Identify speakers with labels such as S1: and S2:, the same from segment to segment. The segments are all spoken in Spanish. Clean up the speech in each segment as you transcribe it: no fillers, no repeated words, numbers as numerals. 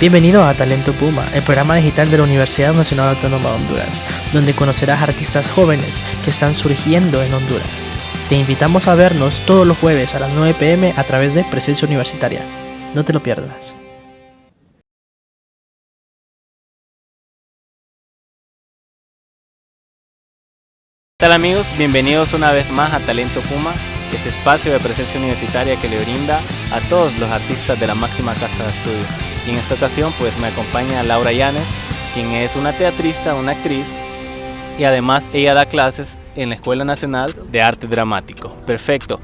S1: Bienvenido a Talento Puma, el programa digital de la Universidad Nacional Autónoma de Honduras, donde conocerás artistas jóvenes que están surgiendo en Honduras. Te invitamos a vernos todos los jueves a las 9 p.m. a través de Presencia Universitaria. No te lo pierdas.
S2: ¿Qué tal amigos? Bienvenidos una vez más a Talento Puma, ese espacio de presencia universitaria que le brinda a todos los artistas de la máxima casa de estudios. Y en esta ocasión pues me acompaña Laura Llanes, quien es una teatrista, una actriz, y además ella da clases en la Escuela Nacional de Arte Dramático. Perfecto.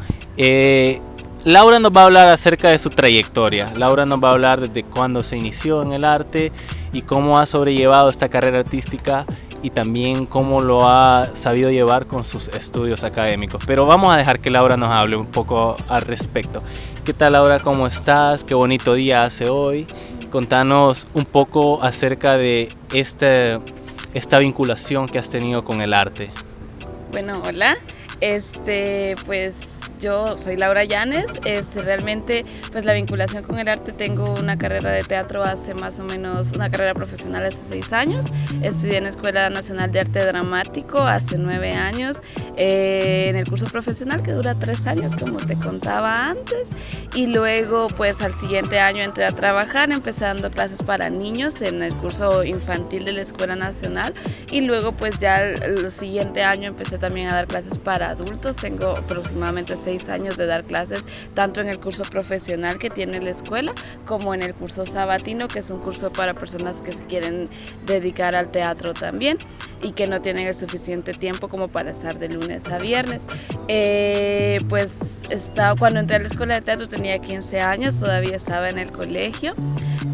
S2: Laura nos va a hablar acerca de su trayectoria. Laura nos va a hablar desde cuándo se inició en el arte y cómo ha sobrellevado esta carrera artística y también cómo lo ha sabido llevar con sus estudios académicos. Pero vamos a dejar que Laura nos hable un poco al respecto. ¿Qué tal, Laura? ¿Cómo estás? Qué bonito día hace hoy. Contanos un poco acerca de esta vinculación que has tenido con el arte.
S3: Bueno, hola. Pues yo soy Laura Llanes. Realmente, pues la vinculación con el arte, tengo una carrera de teatro hace más o menos, una carrera profesional hace 6 años. Estudié en la Escuela Nacional de Arte Dramático hace 9 años, en el curso profesional que dura 3 años, como te contaba antes. Y luego, pues al siguiente año entré a trabajar, empecé dando clases para niños en el curso infantil de la Escuela Nacional. Y luego, pues ya el siguiente año empecé también a dar clases para adultos. Tengo aproximadamente 6 años de dar clases tanto en el curso profesional que tiene la escuela como en el curso sabatino, que es un curso para personas que se quieren dedicar al teatro también y que no tienen el suficiente tiempo como para estar de lunes a viernes. Cuando entré a la escuela de teatro tenía 15 años, todavía estaba en el colegio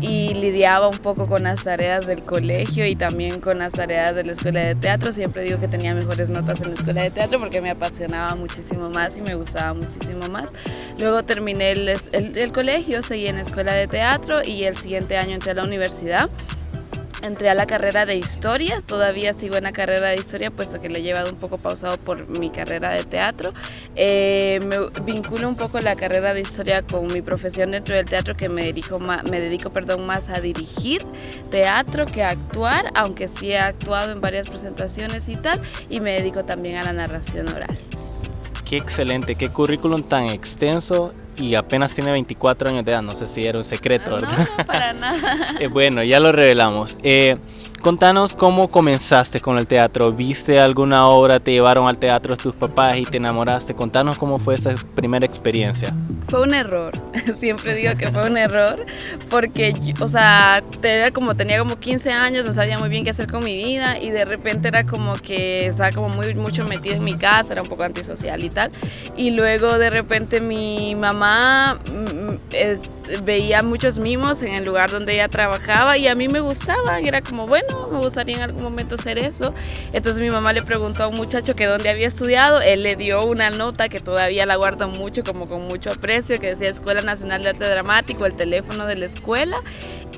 S3: y lidiaba un poco con las tareas del colegio y también con las tareas de la escuela de teatro. Siempre digo que tenía mejores notas en la escuela de teatro porque me apasionaba muchísimo más y me gustaba muchísimo más. Luego terminé el colegio, seguí en la escuela de teatro y el siguiente año entré a la universidad. Entré a la carrera de historias, todavía sigo en la carrera de historia, puesto que le he llevado un poco pausado por mi carrera de teatro. Me vinculo un poco la carrera de historia con mi profesión dentro del teatro, que me dedico más a dirigir teatro que a actuar, aunque sí he actuado en varias presentaciones y tal, y me dedico también a la narración oral.
S2: Qué excelente, qué currículum tan extenso y apenas tiene 24 años de edad, no sé si era un secreto, ¿verdad?
S3: No, para nada.
S2: Bueno, ya lo revelamos. Contanos cómo comenzaste con el teatro. ¿Viste alguna obra, te llevaron al teatro tus papás y te enamoraste? Contanos cómo fue esa primera experiencia.
S3: Fue un error, siempre digo que fue un error, porque tenía como 15 años, no sabía muy bien qué hacer con mi vida y de repente era como que estaba como mucho metida en mi casa, era un poco antisocial y tal. Y luego de repente mi mamá veía muchos mimos en el lugar donde ella trabajaba y a mí me gustaban, era como bueno, me gustaría en algún momento hacer eso. Entonces mi mamá le preguntó a un muchacho que dónde había estudiado, él le dio una nota que todavía la guardo mucho, como con mucho aprecio, que decía Escuela Nacional de Arte Dramático, el teléfono de la escuela,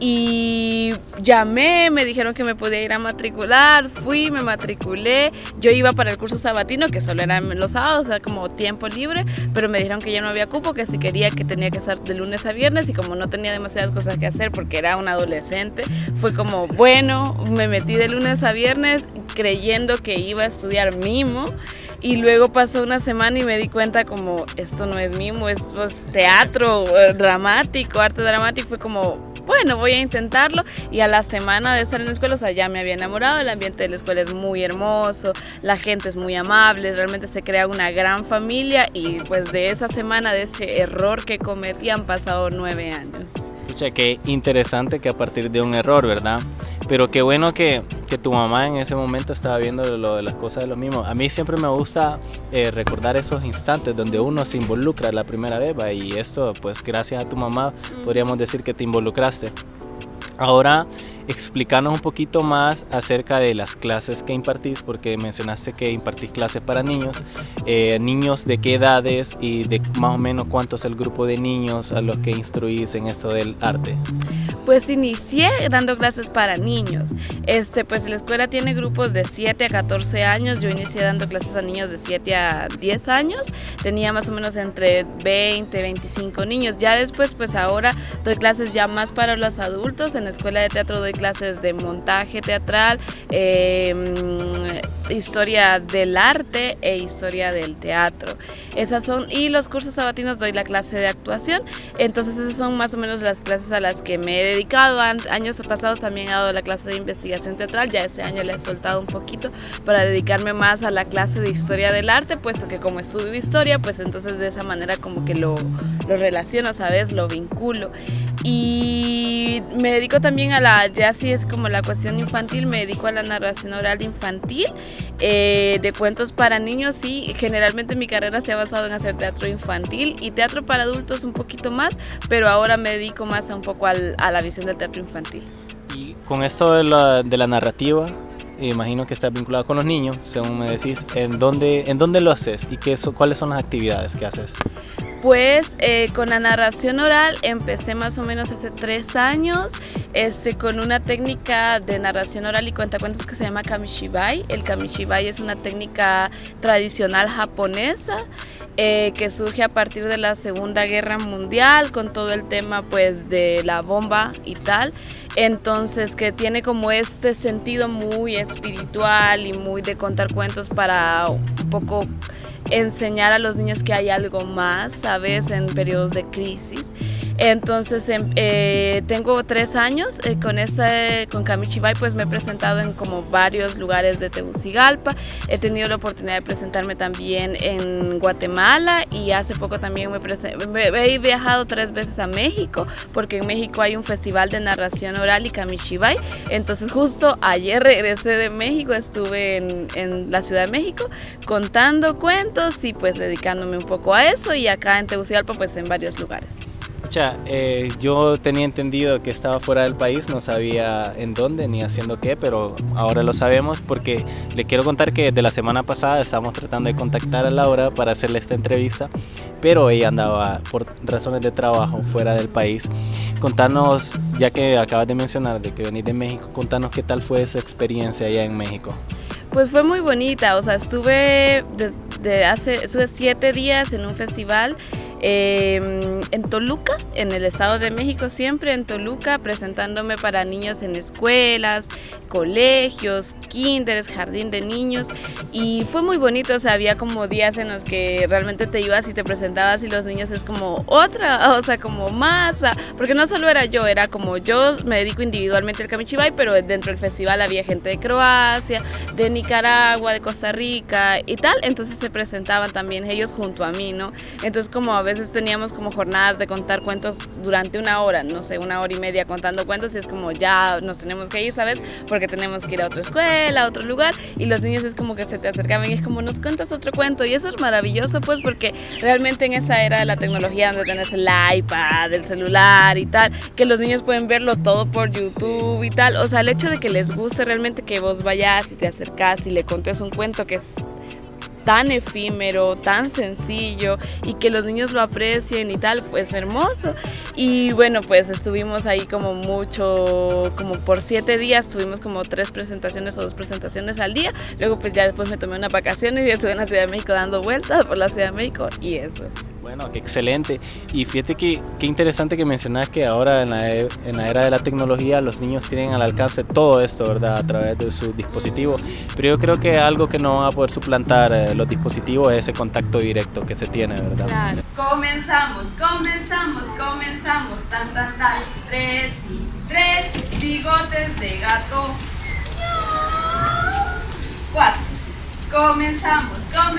S3: y llamé, me dijeron que me podía ir a matricular, fui, me matriculé. Yo iba para el curso sabatino, que solo era los sábados, o sea, como tiempo libre, pero me dijeron que ya no había cupo, que si quería que tenía que estar de lunes a viernes, y como no tenía demasiadas cosas que hacer porque era una adolescente, fue como bueno, me metí de lunes a viernes creyendo que iba a estudiar mimo. Y luego pasó una semana y me di cuenta como esto no es mimo, es teatro dramático, arte dramático. Fue como, bueno, voy a intentarlo. Y a la semana de estar en la escuela, o sea, ya me había enamorado. El ambiente de la escuela es muy hermoso, la gente es muy amable, realmente se crea una gran familia. Y pues de esa semana, de ese error que cometí, han pasado 9 años.
S2: Escucha, qué interesante que a partir de un error, ¿verdad? Pero qué bueno que tu mamá en ese momento estaba viendo lo de las cosas de lo mismo. A mí siempre me gusta recordar esos instantes donde uno se involucra la primera vez, ¿va? Y esto, pues gracias a tu mamá, podríamos decir que te involucraste. Ahora, explícanos un poquito más acerca de las clases que impartís, porque mencionaste que impartís clases para niños. ¿Niños de qué edades y de más o menos cuánto es el grupo de niños a los que instruís en esto del arte?
S3: Pues inicié dando clases para niños. Pues la escuela tiene grupos de 7 a 14 años. Yo inicié dando clases a niños de 7 a 10 años. Tenía más o menos entre 20, 25 niños. Ya después, pues ahora doy clases ya más para los adultos. En la escuela de teatro doy clases de montaje teatral, historia del arte e historia del teatro. Esas son, y los cursos sabatinos doy la clase de actuación. Entonces esas son más o menos las clases a las que me he dedicado. Años pasados también he dado la clase de investigación teatral, ya este año le he soltado un poquito para dedicarme más a la clase de historia del arte, puesto que como estudio historia, pues entonces de esa manera como que lo relaciono, ¿sabes? Lo vinculo. Y me dedico también ya sí es como la cuestión infantil, me dedico a la narración oral infantil, de cuentos para niños, y generalmente mi carrera se ha basado en hacer teatro infantil y teatro para adultos un poquito más, pero ahora me dedico más a un poco a la visión del teatro infantil.
S2: Y con esto de la narrativa, imagino que estás vinculado con los niños, según me decís. ¿En dónde lo haces y cuáles son las actividades que haces?
S3: Pues con la narración oral empecé más o menos hace 3 años, con una técnica de narración oral y cuentacuentos que se llama kamishibai. El kamishibai es una técnica tradicional japonesa que surge a partir de la Segunda Guerra Mundial, con todo el tema pues de la bomba y tal. Entonces, que tiene como este sentido muy espiritual y muy de contar cuentos para un poco enseñar a los niños que hay algo más, ¿sabes? En periodos de crisis. Entonces tengo 3 años con kamishibai, pues me he presentado en como varios lugares de Tegucigalpa. He tenido la oportunidad de presentarme también en Guatemala, y hace poco también he viajado 3 veces a México, porque en México hay un festival de narración oral y kamishibai. Entonces justo ayer regresé de México, estuve en la Ciudad de México contando cuentos y pues dedicándome un poco a eso, y acá en Tegucigalpa pues en varios lugares.
S2: Yo tenía entendido que estaba fuera del país, no sabía en dónde ni haciendo qué, pero ahora lo sabemos, porque le quiero contar que desde la semana pasada estábamos tratando de contactar a Laura para hacerle esta entrevista, pero ella andaba por razones de trabajo fuera del país. Contanos, ya que acabas de mencionar de que venís de México, contanos qué tal fue esa experiencia allá en México.
S3: Pues fue muy bonita, o sea, estuve 7 días en un festival en Toluca, en el Estado de México, siempre en Toluca, presentándome para niños en escuelas, colegios, kinders, jardín de niños, y fue muy bonito. O sea, había como días en los que realmente te ibas y te presentabas y los niños es como otra, o sea, como más, porque no solo era como yo me dedico individualmente al kamishibai, pero dentro del festival había gente de Croacia, de Nicaragua, de Costa Rica y tal, entonces se presentaban también ellos junto a mí, ¿no? Entonces como a veces teníamos como jornadas de contar cuentos durante 1 hora, no sé, 1 hora y media contando cuentos, y es como ya nos tenemos que ir, ¿sabes? Porque tenemos que ir a otra escuela, a otro lugar, y los niños es como que se te acercaban y es como nos cuentas otro cuento, y eso es maravilloso pues, porque realmente en esa era de la tecnología donde tenés el iPad, el celular y tal, que los niños pueden verlo todo por YouTube y tal, o sea, el hecho de que les guste realmente que vos vayas y te acercás y le contes un cuento que es tan efímero, tan sencillo, y que los niños lo aprecien y tal, pues hermoso. Y bueno, pues estuvimos ahí como por 7 días, tuvimos como 3 presentaciones o 2 presentaciones al día. Luego pues ya después me tomé unas vacaciones y estuve en la Ciudad de México dando vueltas por la Ciudad de México y eso.
S2: Bueno, qué excelente. Y fíjate qué interesante que mencionas que ahora en la era de la tecnología los niños tienen al alcance todo esto, ¿verdad? A través de sus dispositivos. Pero yo creo que algo que no va a poder suplantar los dispositivos es ese contacto directo que se tiene, ¿verdad?
S3: Claro.
S4: Comenzamos, tan, 3 y 3, bigotes de gato. 4. Comenzamos, tan,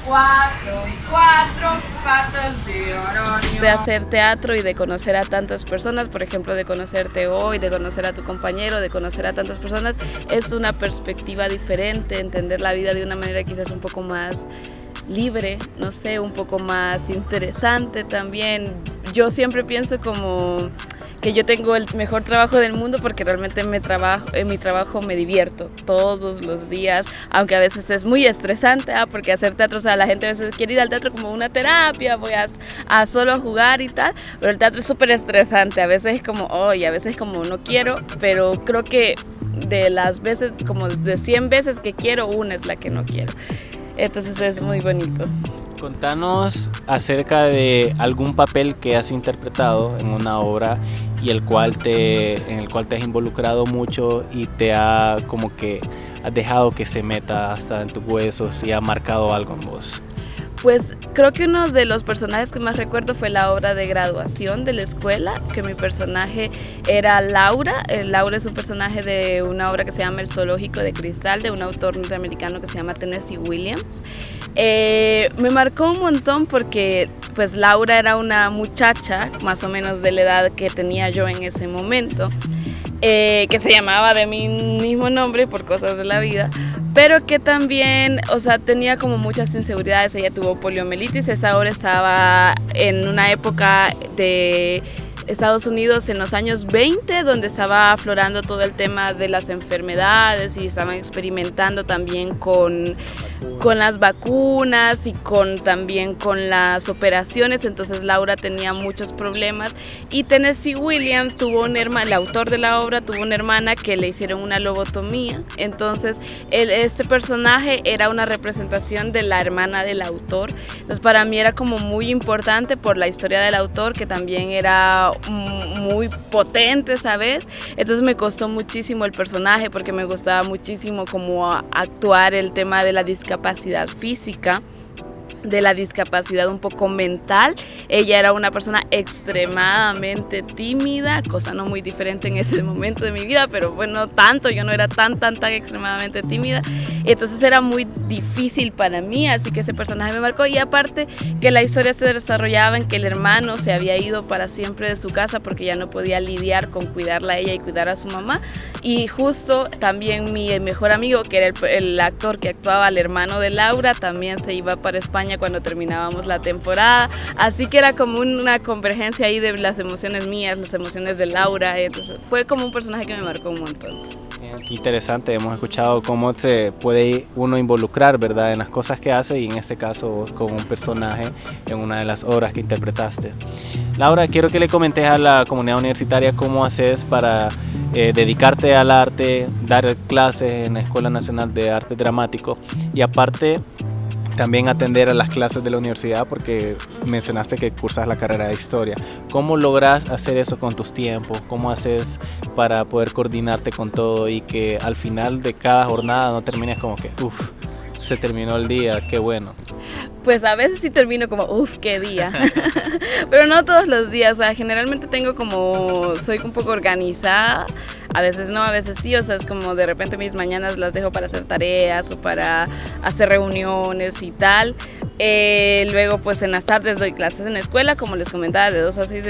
S4: 4 y 4, patas de araña.
S3: De hacer teatro y de conocer a tantas personas, por ejemplo, de conocerte hoy, de conocer a tu compañero, de conocer a tantas personas, es una perspectiva diferente, entender la vida de una manera quizás un poco más libre, no sé, un poco más interesante también. Yo siempre pienso como que yo tengo el mejor trabajo del mundo porque realmente en mi trabajo me divierto todos los días, aunque a veces es muy estresante, porque hacer teatro, o sea, la gente a veces quiere ir al teatro como una terapia, voy a solo jugar y tal, pero el teatro es súper estresante, a veces es como, y a veces como no quiero, pero creo que de las veces, como de 100 veces que quiero, una es la que no quiero. Entonces es muy bonito.
S2: Contanos acerca de algún papel que has interpretado en una obra y en el cual te has involucrado mucho y te ha como que has dejado que se meta hasta en tus huesos y ha marcado algo en vos.
S3: Pues creo que uno de los personajes que más recuerdo fue la obra de graduación de la escuela, que mi personaje era Laura. Laura es un personaje de una obra que se llama El Zoológico de Cristal, de un autor norteamericano que se llama Tennessee Williams. Me marcó un montón porque pues Laura era una muchacha más o menos de la edad que tenía yo en ese momento, que se llamaba de mi mismo nombre por cosas de la vida, pero que también, o sea, tenía como muchas inseguridades. Ella tuvo poliomielitis, esa hora estaba en una época de Estados Unidos en los años 20, donde estaba aflorando todo el tema de las enfermedades y estaban experimentando también con las vacunas y también con las operaciones. Entonces Laura tenía muchos problemas y Tennessee Williams tuvo un hermano, el autor de la obra tuvo una hermana que le hicieron una lobotomía. Entonces este personaje era una representación de la hermana del autor. Entonces para mí era como muy importante por la historia del autor, que también era muy potente, ¿sabes? Entonces me costó muchísimo el personaje porque me gustaba muchísimo como actuar el tema de la discapacidad física, de la discapacidad un poco mental. Ella era una persona extremadamente tímida, cosa no muy diferente en ese momento de mi vida, pero bueno, tanto, yo no era tan extremadamente tímida, entonces era muy difícil para mí, así que ese personaje me marcó. Y aparte que la historia se desarrollaba en que el hermano se había ido para siempre de su casa porque ya no podía lidiar con cuidarla a ella y cuidar a su mamá, y justo también mi mejor amigo, que era el actor que actuaba al hermano de Laura, también se iba para España cuando terminábamos la temporada, así que era como una convergencia ahí de las emociones mías, las emociones de Laura. Entonces fue como un personaje que me marcó un montón.
S2: Qué interesante, hemos escuchado cómo se puede uno involucrar, ¿verdad?, en las cosas que hace, y en este caso con un personaje en una de las obras que interpretaste. Laura, quiero que le comentes a la comunidad universitaria cómo haces para dedicarte al arte, dar clases en la Escuela Nacional de Arte Dramático y aparte también atender a las clases de la universidad, porque mencionaste que cursas la carrera de historia. ¿Cómo logras hacer eso con tus tiempos? ¿Cómo haces para poder coordinarte con todo y que al final de cada jornada no termines como que, se terminó el día, qué bueno?
S3: Pues a veces sí termino como, qué día, pero no todos los días, o sea, generalmente soy un poco organizada, a veces no, a veces sí, o sea, es como de repente mis mañanas las dejo para hacer tareas o para hacer reuniones y tal. Luego pues en las tardes doy clases en la escuela, como les comentaba, de 2 a 6,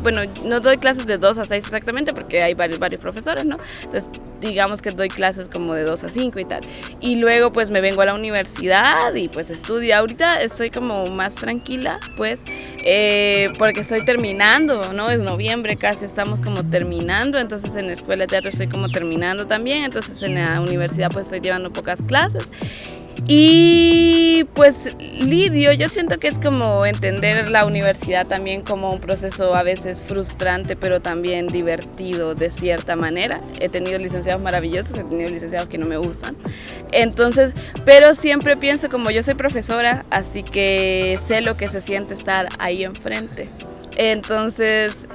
S3: bueno, no doy clases de 2 a 6 exactamente porque hay varios profesores, ¿no? Entonces digamos que doy clases como de 2 a 5 y tal. Y luego pues me vengo a la universidad y pues estudio. Ahorita estoy como más tranquila, pues, porque estoy terminando, ¿no? Es noviembre, casi estamos como terminando, entonces en la escuela de teatro estoy como terminando también, entonces en la universidad pues estoy llevando pocas clases. Y pues lidio, yo siento que es como entender la universidad también como un proceso a veces frustrante, pero también divertido de cierta manera. He tenido licenciados maravillosos, he tenido licenciados que no me gustan. Entonces, pero siempre pienso como yo soy profesora, así que sé lo que se siente estar ahí enfrente. Entonces,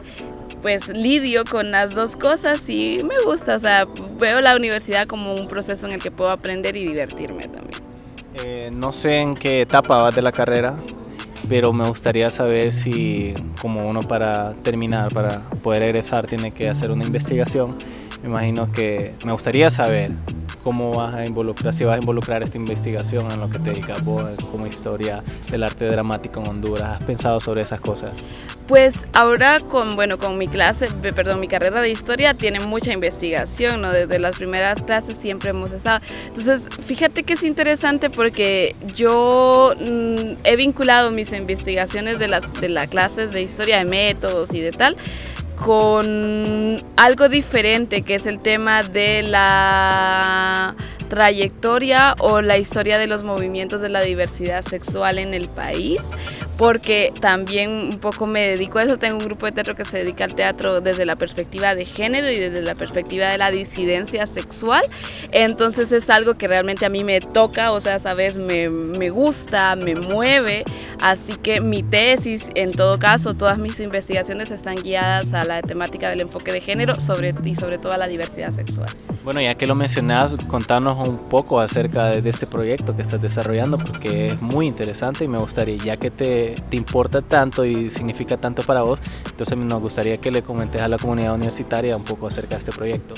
S3: pues lidio con las dos cosas y me gusta, o sea, veo la universidad como un proceso en el que puedo aprender y divertirme también.
S2: No sé en qué etapa vas de la carrera, pero me gustaría saber si, como uno para terminar, para poder egresar, tiene que hacer una investigación. Me imagino que me gustaría saber cómo vas a involucrar, si vas a involucrar esta investigación en lo que te dedicas vos como historia del arte dramático en Honduras. ¿Has pensado sobre esas cosas?
S3: Pues ahora con mi carrera de historia tiene mucha investigación, ¿no? Desde las primeras clases siempre hemos estado. Entonces, fíjate que es interesante porque yo he vinculado mis investigaciones de las clases de historia de métodos y de tal con algo diferente, que es el tema de la trayectoria o la historia de los movimientos de la diversidad sexual en el país, porque también un poco me dedico a eso. Tengo un grupo de teatro que se dedica al teatro desde la perspectiva de género y desde la perspectiva de la disidencia sexual, entonces es algo que realmente a mí me toca, o sea, sabes, me gusta, me mueve, así que mi tesis, en todo caso, todas mis investigaciones están guiadas a la temática del enfoque de género y sobre todo a la diversidad sexual.
S2: Bueno, ya que lo mencionas, contanos un poco acerca de este proyecto que estás desarrollando, porque es muy interesante y me gustaría, ya que te importa tanto y significa tanto para vos, entonces nos gustaría que le comentes a la comunidad universitaria un poco acerca de este proyecto.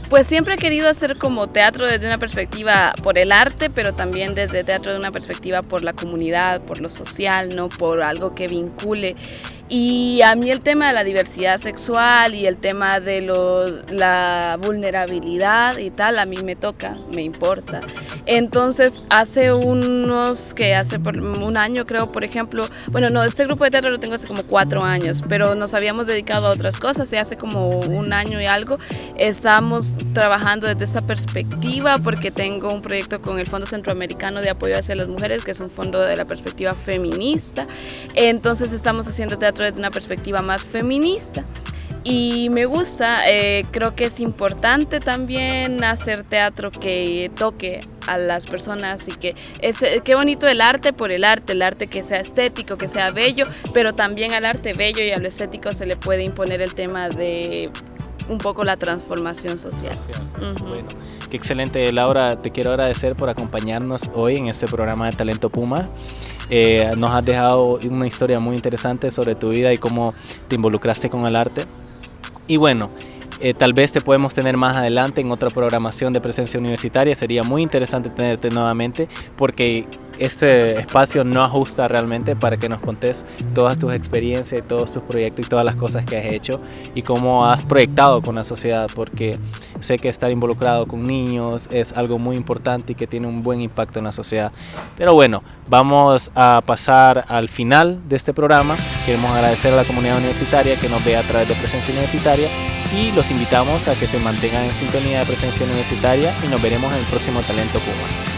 S3: Pues siempre he querido hacer como teatro desde una perspectiva por el arte, pero también desde teatro de una perspectiva por la comunidad, por lo social, ¿no? Por algo que vincule. Y a mí el tema de la diversidad sexual y el tema de la vulnerabilidad y tal, a mí me toca, me importa. Entonces, hace por un año creo, por ejemplo, bueno, no, este grupo de teatro lo tengo hace como 4 años, pero nos habíamos dedicado a otras cosas y hace como un año y algo estamos trabajando desde esa perspectiva, porque tengo un proyecto con el Fondo Centroamericano de Apoyo hacia las Mujeres, que es un fondo de la perspectiva feminista. Entonces estamos haciendo teatro desde una perspectiva más feminista y me gusta. Creo que es importante también hacer teatro que toque a las personas y que qué bonito el arte por el arte que sea estético, que sea bello, pero también al arte bello y a lo estético se le puede imponer el tema de un poco la transformación social.
S2: Bueno, qué excelente, Laura, te quiero agradecer por acompañarnos hoy en este programa de Talento Puma. Nos has dejado una historia muy interesante sobre tu vida y cómo te involucraste con el arte. Y bueno, tal vez te podemos tener más adelante en otra programación de Presencia Universitaria. Sería muy interesante tenerte nuevamente, porque este espacio no ajusta realmente para que nos contes todas tus experiencias, todos tus proyectos y todas las cosas que has hecho y cómo has proyectado con la sociedad, porque sé que estar involucrado con niños es algo muy importante y que tiene un buen impacto en la sociedad. Pero bueno, vamos a pasar al final de este programa. Queremos agradecer a la comunidad universitaria que nos ve a través de Presencia Universitaria y los invitamos a que se mantengan en sintonía de Presencia Universitaria y nos veremos en el próximo Talento Puma.